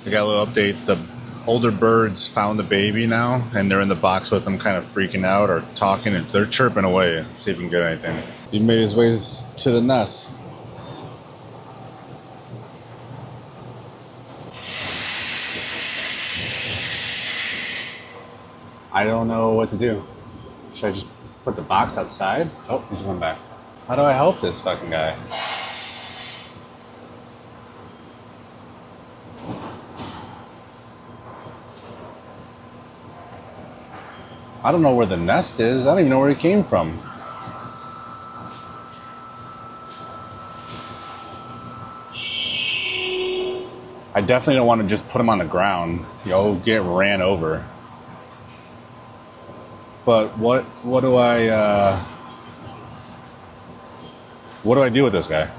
I got a little update. The older birds found the baby now, and they're in the box with them, kind of freaking out or talking, and they're chirping away. See if we can get anything. He made his way to the nest. I don't know what to do. Should I just put the box outside? Oh, he's going back. How do I help this fucking guy? I don't know where the nest is. I don't even know where he came from. I definitely don't want to just put him on the ground. You'll get ran over. But what do I do with this guy?